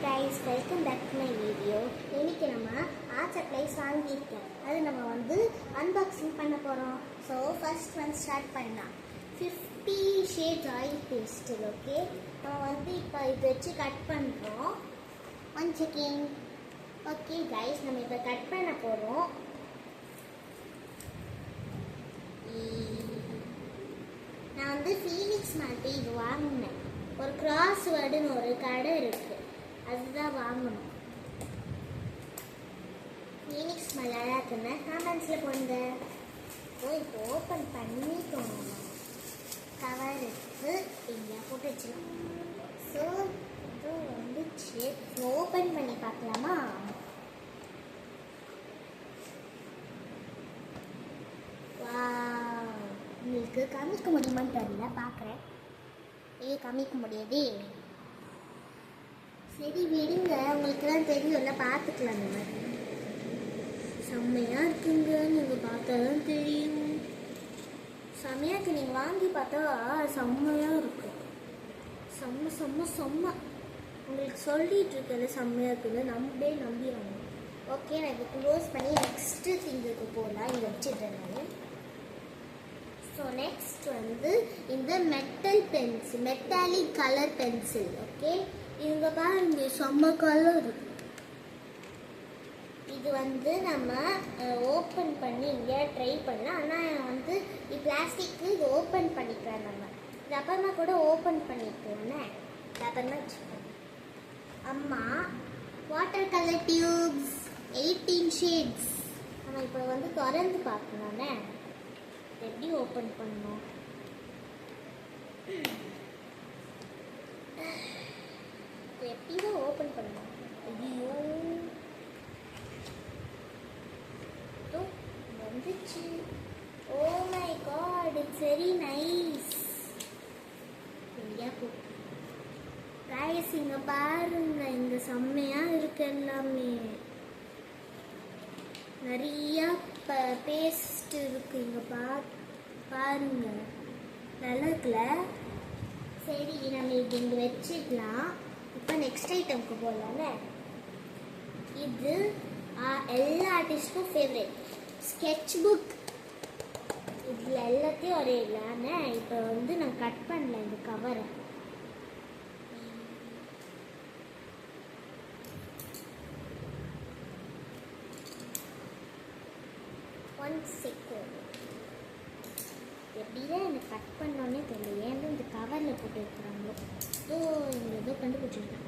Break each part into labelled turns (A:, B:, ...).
A: guys, welcome back to my video. இன்னைக்கு நம்ம art supplies வாங்கியிருக்கேன். அது நம்ம வந்து அன்பாக்சிங் பண்ண போகிறோம். ஸோ ஃபர்ஸ்ட் வந்து ஸ்டார்ட் பண்ணலாம். 50 shades oil pastel. ஓகே, நம்ம வந்து இப்போ இது வச்சு கட் பண்ணுறோம். 1 second. ஓகே கைஸ், நம்ம இப்போ கட் பண்ண போகிறோம். நான் வந்து ஃபீனிக்ஸ் மாட்டி இது வாங்கினேன். ஒரு கிராஸ் வேர்டுன்னு ஒரு கடை இருக்குது, அதுதான் வாங்கணும். ஃபீனிக்ஸ் நல்லா இருக்குன்னு காமெண்ட்ஸில் போங்க. ஸோ இப்போ ஓப்பன் பண்ணிட்டோம். கவர் எடுத்து இங்கே போட்டு வச்சுக்கலாம். ஸோ இது வந்துச்சு. ஓப்பன் பண்ணி பார்க்கலாமா? உங்களுக்கு காமிக்க முடியுமான்னு தெரியல, பார்க்குறேன். காமிக்க முடியாதே. சரி விடுங்க, உங்களுக்கு தான் தெரியும்ல, பார்த்துக்கலாம். அந்த மாதிரி செம்மையாக இருக்குங்க, நீங்கள் பார்த்தா தான் தெரியும். செம்மையாக்கு நீங்கள் வாங்கி பார்த்தா செம்மையாக இருக்கும். செம்ம செம்ம செம்ம உங்களுக்கு சொல்லிட்டு இருக்கிறது செம்மையாக இருக்குங்க, நம்பிடுவாங்க. ஓகே, நான் இப்போ க்ளோஸ் பண்ணி நெக்ஸ்ட்டு திங்குக்கு போகலாம். இங்கே வச்சுட்றேன் நான். ஸோ நெக்ஸ்ட் வந்து இந்த மெட்டாலிக் கலர் பென்சில். ஓகே, இவங்க பாருங்க செம்ம கலர் இருக்கு. இது வந்து நம்ம ஓப்பன் பண்ணி இங்கே ட்ரை பண்ணலாம். ஆனால் வந்து இது பிளாஸ்டிக்கு, இது ஓப்பன் பண்ணிக்கலாம். நம்ம இது அப்புறமா கூட ஓப்பன் பண்ணிக்கலாம்னே. இது அப்புறமா வச்சுக்கோங்க. அம்மா வாட்டர் கலர் டியூப்ஸ் 18 ஷேட்ஸ். நம்ம இப்போ வந்து திறந்து பார்க்கலாம்னே. எப்படி ஓப்பன் பண்ணணும்? எப்படி தான் ஓப்பன் பண்ணணும்? ஐயோ, வந்துச்சு. Oh my god, it's very nice. Guys இங்க பாருங்க, இங்க செம்மையா இருக்கு. எல்லாமே நிறைய பேஸ்ட் இருக்கு. இங்க பாருங்க, நல்லா இருக்குல்ல? சரி, நம்ம இது இங்கே வச்சுக்கலாம். இப்போ நெக்ஸ்ட் ஐட்டம்க்கு போகலாம்ல. இது எல்லா ஆர்டிஸ்ட்டும் ஃபேவரட் ஸ்கெட்ச் புக். இதில் எல்லாத்தையும் ஒரே இல்லைன்னு இப்போ வந்து நான் கட் பண்ணல இந்த கவரை. எப்படிதான் எனக்கு கட் பண்ணோன்னே தெரியல. ஏன் இந்த கவரில் போட்டு வைக்கிறாங்களோ? இந்த ஏதோ கண்டுபிடிச்சிருக்கேன்.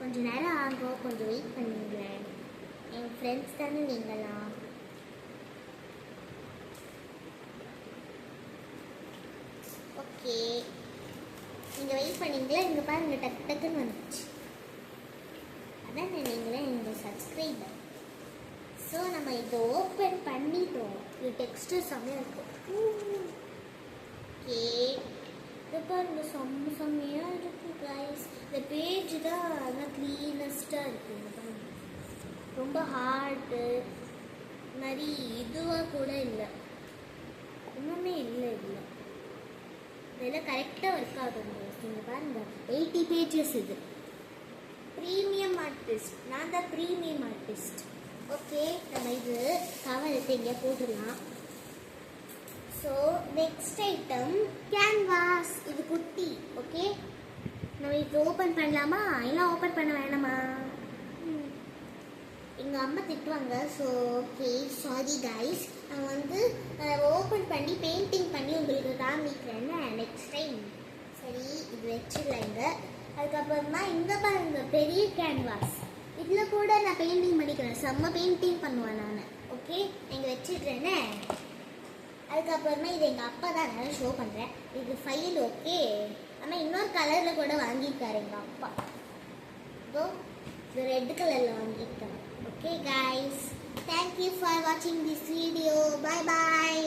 A: கொஞ்சம் நேரம் ஆகும், கொஞ்சம் வெயிட் பண்ணுங்களேன். என் ஃப்ரெண்ட்ஸ் தானே நீங்களாம். ஓகே, நீங்கள் வெயிட் பண்ணீங்களா? இங்கே பாருங்க, டக்கு டக்குன்னு வந்துச்சு. அதான் நீங்களே எங்கள் சப்ஸ்கிரைபர். ஸோ நம்ம இதை ஓப்பன் பண்ணிட்டோம். இது டெக்ஸ்ட்டு செம்மையாக இருக்கும். ஓகே, இது பாருங்க, செம்மையாக இருக்குது கைஸ். இந்த பேஜ் தான் அதான் க்ளீனஸ்ட்டாக இருக்குது. பாருங்க, ரொம்ப ஹார்டு மாதிரி இதுவாக கூட இல்லை, ஒன்றுமே இல்லை. இதில் இதெல்லாம் கரெக்டாக ஒர்க் ஆகும். நீங்கள் பாருங்கள், 80 பேஜஸ். இது ப்ரீமியம் ஆர்டிஸ்ட். நான் தான் ப்ரீமியம் ஆர்டிஸ்ட். ஓகே, நம்ம இது கவர் எடுத்து இங்கே போட்டுடலாம். So next item canvas. இது குட்டி. ஓகே, நம்ம இப்போ ஓப்பன் பண்ணலாமா? எல்லாம் ஓப்பன் பண்ண வேணாமா? எங்கள் அம்மா திட்டுவாங்க. So okay, sorry guys. நான் வந்து ஓப்பன் பண்ணி பெயிண்டிங் பண்ணி உங்களுக்கு காமிக்கிறேன்னு நெக்ஸ்ட் டைம். சரி, இது வச்சுடலாங்க. அதுக்கப்புறமா இந்த பாருங்க, பெரிய கேன்வாஸ். இதில் கூட நான் பெயிண்டிங் பண்ணிக்கிறேன். செம்ம பெயிண்டிங் பண்ணுவேன் நான். ஓகே, நீங்கள் வச்சுட்றேன்னே. அதுக்கப்புறமா இது எங்கள் அப்பா தான், நான் ஷோ பண்ணுறேன். இது ஃபைல். ஓகே, ஆனால் இன்னொரு கலரில் கூட வாங்கியிருக்காரு எங்கள் அப்பா. இதோ இது ரெட் கலரில் வாங்கியிருக்காரு. ஓகே கைஸ், தேங்க்யூ ஃபார் வாட்சிங் திஸ் வீடியோ. Bye bye.